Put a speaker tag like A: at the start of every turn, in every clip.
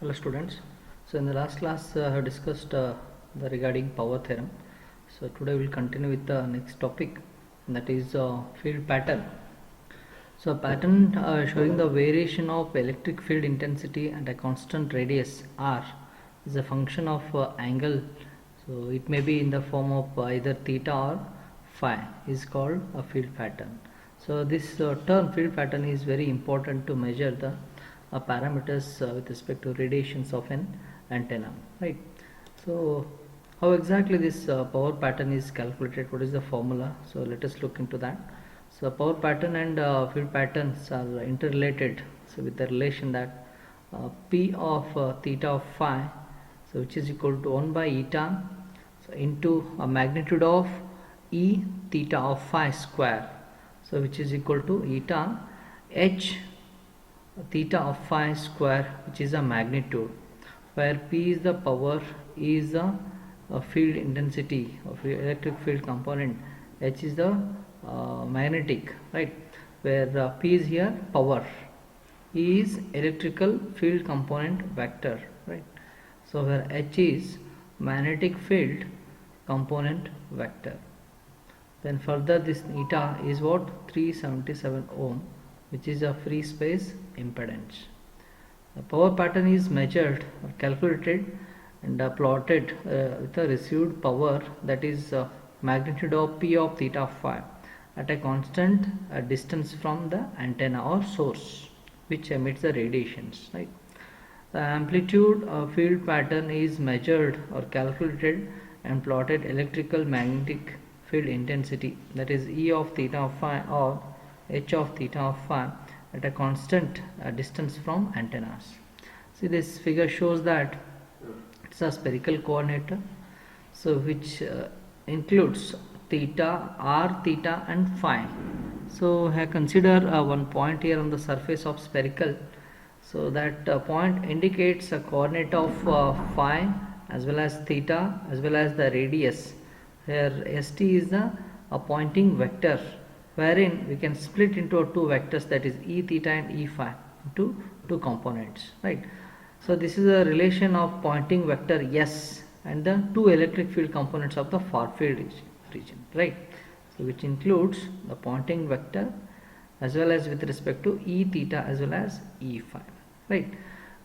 A: Hello students. So in the last class I have discussed the regarding power theorem. So today we will continue with the next topic, that is field pattern. So a pattern showing the variation of electric field intensity at a constant radius r is a function of angle. So it may be in the form of either theta or phi is called a field pattern. So this term field pattern is very important to measure the parameters with respect to radiations of an antenna, right? So how exactly this power pattern is calculated? What is the formula? So let us look into that. So power pattern and field patterns are interrelated. So with the relation that P of theta of phi, so which is equal to 1 by eta, so into a magnitude of E theta of phi square, so which is equal to eta H theta of phi square, which is a magnitude, where P is the power, E is the field intensity of electric field component, H is the magnetic, right, where P is here power, E is electrical field component vector, right. So where H is magnetic field component vector. Then further this eta is what? 377 ohm, which is a free space impedance. The power pattern is measured or calculated and plotted with a received power, that is magnitude of P of theta phi at a constant distance from the antenna or source which emits the radiations, right. The amplitude of field pattern is measured or calculated and plotted electrical magnetic field intensity, that is E of theta of phi or H of theta of phi at a constant distance from antennas. See, this figure shows that it's a spherical coordinate, so which includes theta, r, theta and phi. So I consider one point here on the surface of spherical. So that point indicates a coordinate of phi as well as theta as well as the radius, where st is the pointing vector, wherein we can split into two vectors, that is E theta and E phi, into two components, right. So this is a relation of pointing vector S and the two electric field components of the far field region, right. So which includes the pointing vector as well as with respect to E theta as well as E phi, right.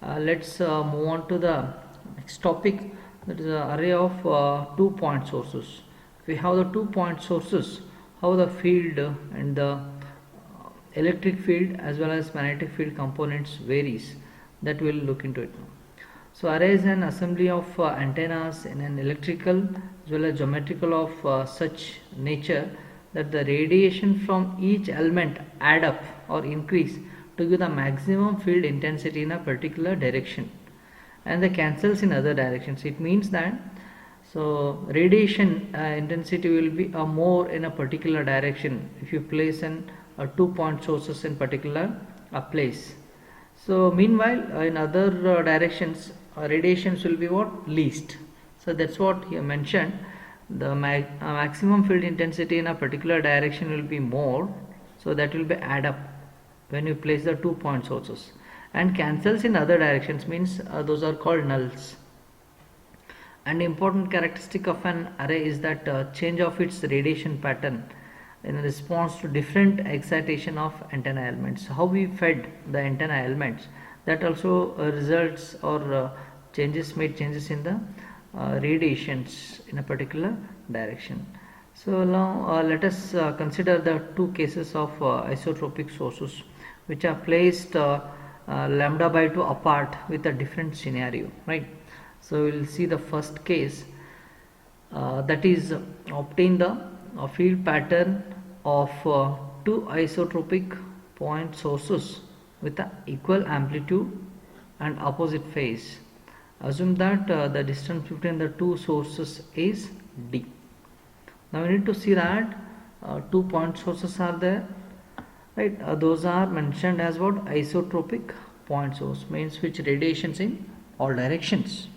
A: Let's move on to the next topic, that is an array of 2-point sources. If we have the 2-point sources, how the field and the electric field as well as magnetic field components varies, that we will look into it now. So array is an assembly of antennas in an electrical as well as geometrical of such nature that the radiation from each element add up or increase to give the maximum field intensity in a particular direction and the cancels in other directions. It means that so radiation intensity will be more in a particular direction if you place an 2-point sources in particular place. So meanwhile in other directions radiations will be what? Least. So that's what he mentioned. The maximum field intensity in a particular direction will be more, so that will be add up when you place the 2-point sources, and cancels in other directions means those are called nulls. And important characteristic of an array is that change of its radiation pattern in response to different excitation of antenna elements. How we fed the antenna elements, that also results or made changes in the radiations in a particular direction. So now let us consider the two cases of isotropic sources which are placed lambda by 2 apart with a different scenario, right. So we will see the first case, that is obtain the field pattern of two isotropic point sources with an equal amplitude and opposite phase. Assume that the distance between the two sources is d. Now we need to see that 2 point sources are there, right. Those are mentioned as what? Isotropic point source, means which radiations in all directions,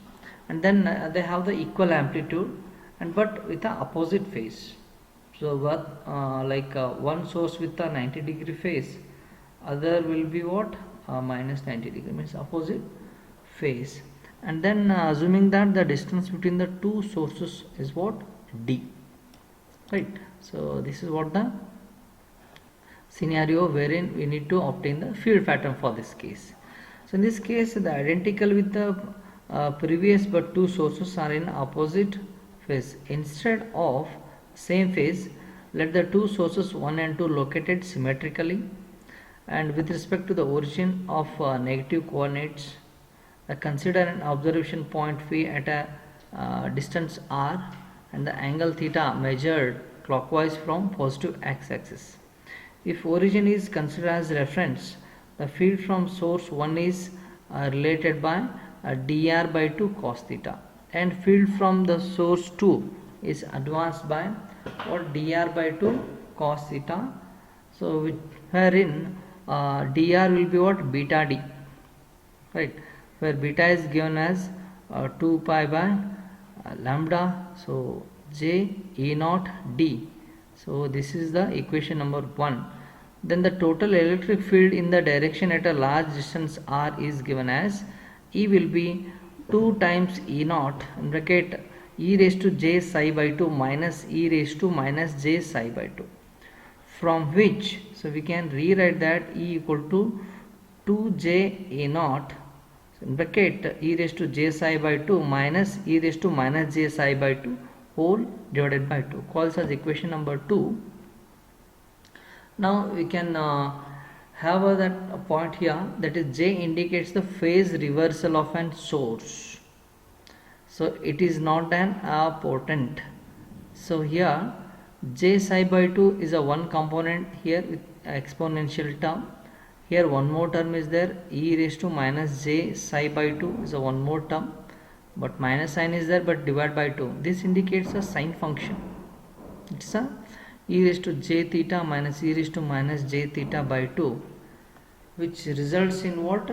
A: and then they have the equal amplitude and but with the opposite phase. So what one source with a 90-degree phase, other will be what? Minus 90 degree, means opposite phase, and then assuming that the distance between the two sources is what, d, right? So this is what the scenario wherein we need to obtain the field pattern for this case. So in this case, the identical with the previous, but two sources are in opposite phase. Instead of same phase, let the two sources 1 and 2 located symmetrically, and with respect to the origin of negative coordinates, consider an observation point P at a distance r, and the angle theta measured clockwise from positive x-axis. If origin is considered as reference, the field from source 1 is related by dr by 2 cos theta, and field from the source 2 is advanced by what, dr by 2 cos theta. So wherein dr will be what, beta d, right, where beta is given as 2 pi by lambda, so j e naught d. So this is the equation number 1. Then the total electric field in the direction at a large distance r is given as E will be 2 times E naught in bracket e raised to j psi by 2 minus e raised to minus j psi by 2, from which, so we can rewrite that E equal to 2j E naught in bracket e raised to j psi by 2 minus e raised to minus j psi by 2 whole divided by 2, calls as equation number 2. Now we can have that point here, that is j indicates the phase reversal of an source, so it is not an portent. So here j psi by 2 is a one component here with exponential term. Here one more term is there, e raised to minus j psi by 2 is a one more term, but minus sign is there, but divide by 2. This indicates a sine function. It's a e raised to j theta minus e raised to minus j theta by 2, which results in what,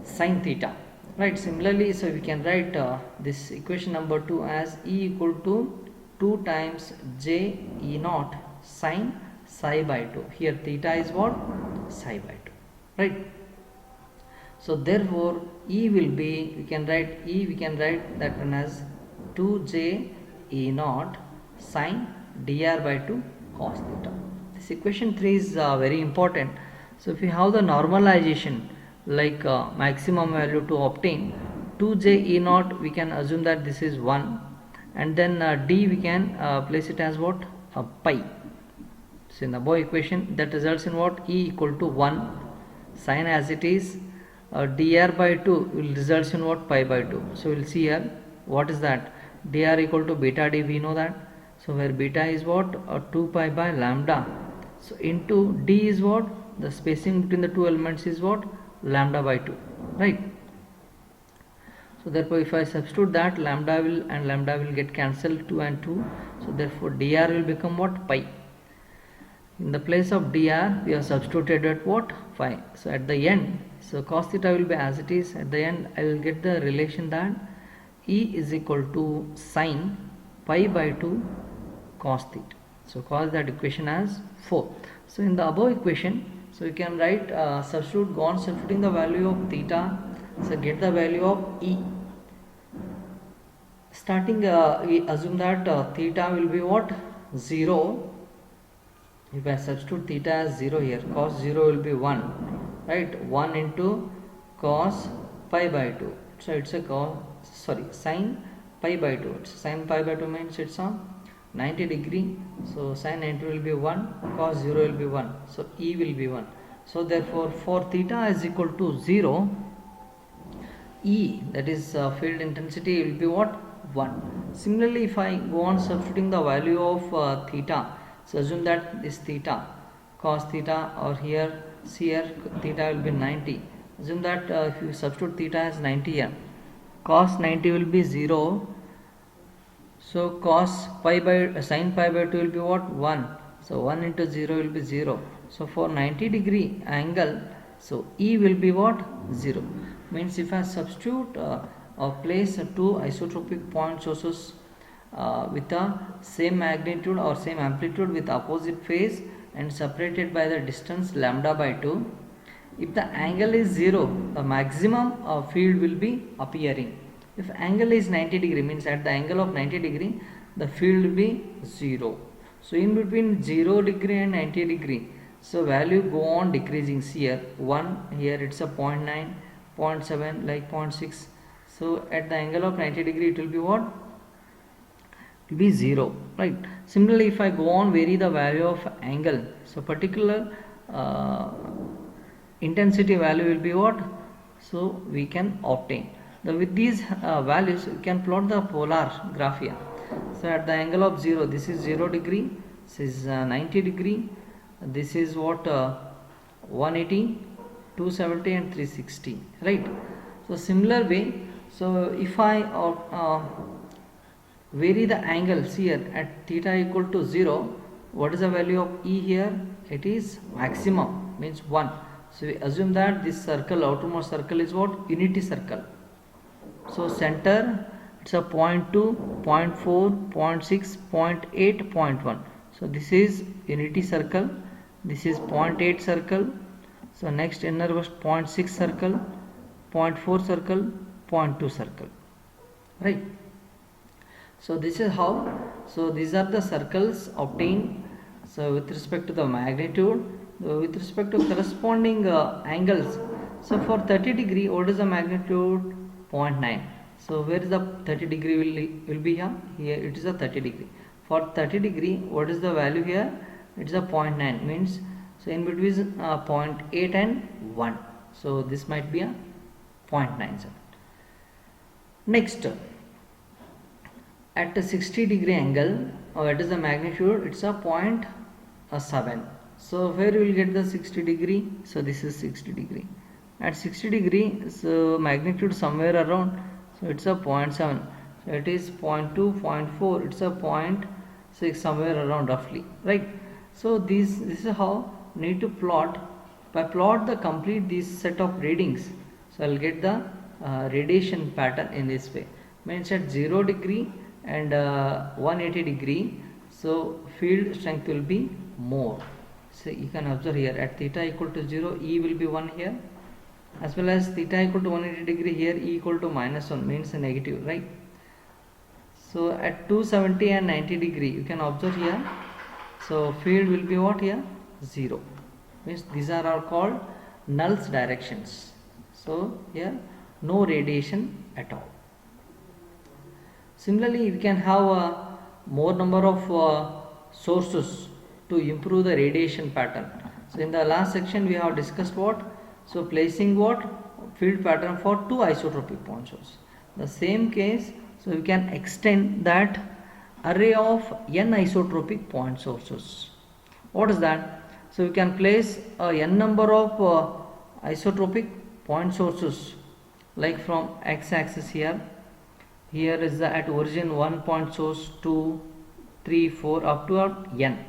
A: sine theta, right? Similarly, so we can write this equation number 2 as E equal to 2 times j e naught sine psi by 2. Here theta is what, psi by 2, right? So therefore E will be, we can write that one as 2j e naught sine dr by 2 cos theta. This equation 3 is very important. So if we have the normalization like maximum value to obtain 2j e naught, we can assume that this is 1, and then d we can place it as what, pi. So in the above equation that results in what, E equal to 1 sine as it is, dr by 2 will result in what, pi by 2. So we will see here what is that, dr equal to beta d, we know that. So where beta is what, 2 pi by lambda, so into d is what, the spacing between the two elements is what, lambda by 2, right? So therefore if I substitute that, lambda will get cancelled, 2 and 2, so therefore dr will become what, pi. In the place of dr we have substituted at what, phi. So at the end, so cos theta will be as it is. At the end I will get the relation that E is equal to sine pi by 2 cos theta. So call that equation as 4. So in the above equation, so you can write substituting the value of theta, so get the value of E. Starting we assume that theta will be what, 0. If I substitute theta as 0 here, cos 0 will be 1, right? 1 into cos pi by 2. So it's a sine pi by 2. Sine pi by 2 means it's a 90 degree. So sine 90 will be 1, cos 0 will be 1. So E will be 1. So therefore for theta is equal to 0, E, that is field intensity, will be what, 1. Similarly, if I go on substituting the value of theta, so assume that this theta, cos theta, or here, see here, theta will be 90. Assume that if you substitute theta as 90 here, cos 90 will be 0. So cos pi by sin pi by 2 will be what, 1. So 1 into 0 will be 0. So for 90 degree angle, so E will be what, 0. Means if I substitute or place two isotropic point sources with the same magnitude or same amplitude with opposite phase and separated by the distance lambda by 2, If the angle is 0, the maximum field will be appearing. If angle is 90 degree, means at the angle of 90 degree, the field will be 0. So in between 0 degree and 90 degree, so value go on decreasing. Here 1, here it's a 0.9, 0.7, like 0.6. So at the angle of 90 degree, it will be what? It will be 0, right? Similarly, if I go on vary the value of angle, so particular intensity value will be what? So we can obtain. With these values, you can plot the polar graph here. So at the angle of 0, this is 0 degree, this is 90 degree, this is what 180, 270 and 360, right? So similar way, so if I vary the angles here at theta equal to 0, what is the value of E here? It is maximum, means 1. So we assume that this circle, outermost circle, is what? Unity circle. So center, it's a 0.2, 0.4, 0.6, 0.8, 0.1. So this is unity circle, this is 0.8 circle. So next innermost 0.6 circle, 0.4 circle, 0.2 circle, right? So this is how, so these are the circles obtained. So with respect to the magnitude, with respect to corresponding angles, so for 30 degree, what is the magnitude? 0.9. So where is the 30 degree will be here? Here it is a 30 degree. For 30 degree, what is the value here? It is a 0.9, means so in between 0.8 and 1. So this might be a 0.97. Next, at a 60 degree angle, what is the magnitude? It's a 0.7. So where we will get the 60 degree? So this is 60 degree. At 60 degree, so magnitude somewhere around, so it's a 0.7. So it is 0.2, 0.4, it's a 0.6, somewhere around roughly, right? So this is how need to plot. If I plot the complete this set of readings, so I'll get the radiation pattern in this way. Means at 0 degree and 180 degree, so field strength will be more. So you can observe here at theta equal to 0, E will be 1 here, as well as theta equal to 180 degree here, E equal to -1, means a negative, right? So at 270 and 90 degree, you can observe here, so field will be what here? 0, means these are all called null's directions. So here no radiation at all. Similarly, we can have a more number of sources to improve the radiation pattern. So in the last section we have discussed what? So placing what? Field pattern for 2 isotropic point sources. The same case, so we can extend that array of n isotropic point sources. What is that? So we can place a n number of isotropic point sources, like from x-axis here. Here is the at origin 1 point source, 2, 3, 4 up to n.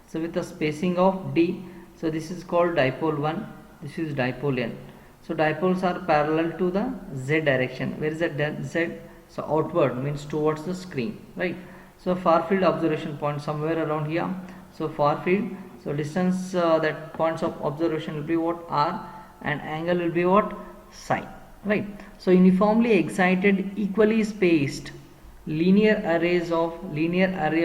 A: So with a spacing of d, so this is called dipole 1, this is dipole n. So dipoles are parallel to the z direction. Where is the z? So outward, means towards the screen, right? So far field observation point somewhere around here. So far field, so distance that points of observation will be what? R, and angle will be what? Psi, right? So uniformly excited, equally spaced linear array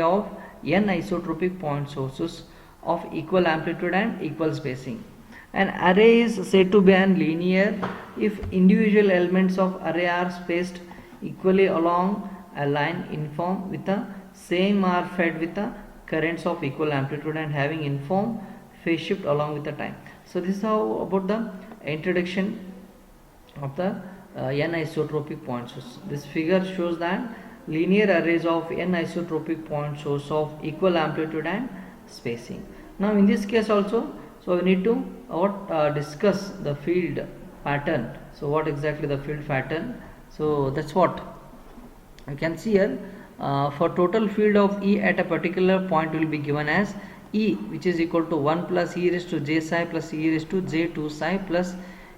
A: of n isotropic point sources of equal amplitude and equal spacing. An array is said to be an linear if individual elements of array are spaced equally along a line uniform with the same are fed with the currents of equal amplitude and having uniform phase shift along with the time. So this is how about the introduction of the n isotropic point source. This figure shows that linear arrays of n isotropic point source of equal amplitude and spacing. Now in this case also, so we need to discuss the field pattern. So what exactly the field pattern? So that's what you can see here. For total field of E at a particular point will be given as E, which is equal to 1 plus e raised to j psi plus e raised to j2 psi plus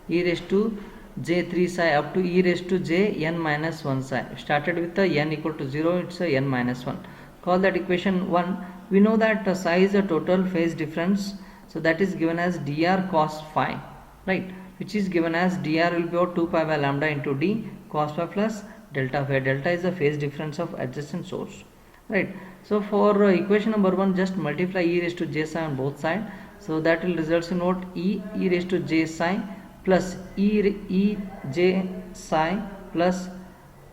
A: e raised to j3 psi up to e raised to j n minus 1 psi. Started with the n equal to 0, it's a n minus 1. Call that equation 1. We know that psi is the total phase difference, so that is given as dr cos phi. right, which is given as dr will be what 2 pi by lambda into d cos phi plus delta, where delta is the phase difference of adjacent source, right. So for equation number 1, just multiply e raised to j psi on both sides, so that will result in what, e raised to j psi plus e j psi plus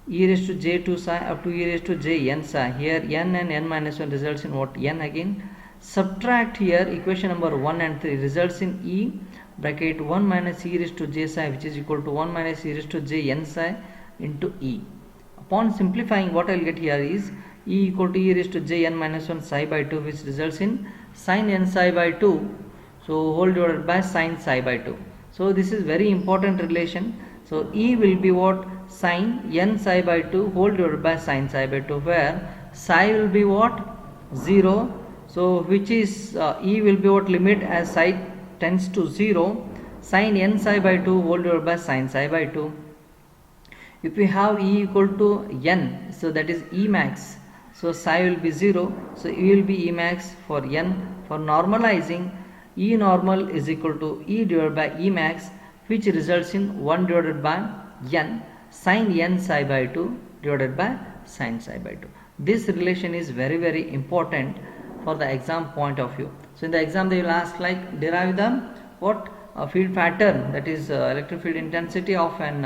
A: e raised to j2 psi up to e raised to j n psi. Here n and n minus 1 results in what, n again. Subtract here equation number 1 and 3 results in e bracket 1 minus e raised to j psi, which is equal to 1 minus e raised to j n psi into e. Upon simplifying, what I will get here is e equal to e raised to j n minus 1 psi by 2, which results in sin n psi by 2, so whole divided by sin psi by 2. So this is very important relation. So e will be what, sin n psi by 2 whole divided by sin psi by 2, where psi will be what, 0. So which is e will be what, limit as psi tends to 0, sin n psi by 2 whole divided by sin psi by 2. If we have e equal to n, so that is e max, so psi will be 0, so e will be e max for n. For normalizing, e normal is equal to e divided by e max, which results in 1 divided by n sin n psi by 2 divided by sin psi by 2. This relation is very important for the exam point of view. So in the exam they will ask like, derive the what, field pattern, that is electric field intensity of an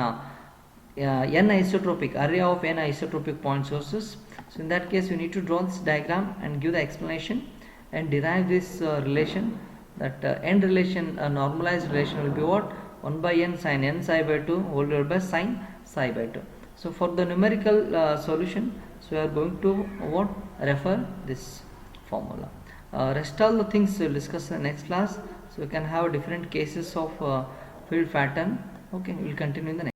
A: n isotropic array of n isotropic point sources. So in that case you need to draw this diagram and give the explanation and derive this relation. That end relation, normalized relation will be what, 1 by n sin n psi by 2 whole divided by sin psi by 2. So for the numerical solution, so we are going to what, refer this formula. Rest all the things we will discuss in the next class. So we can have different cases of field pattern. Okay, we will continue in the next.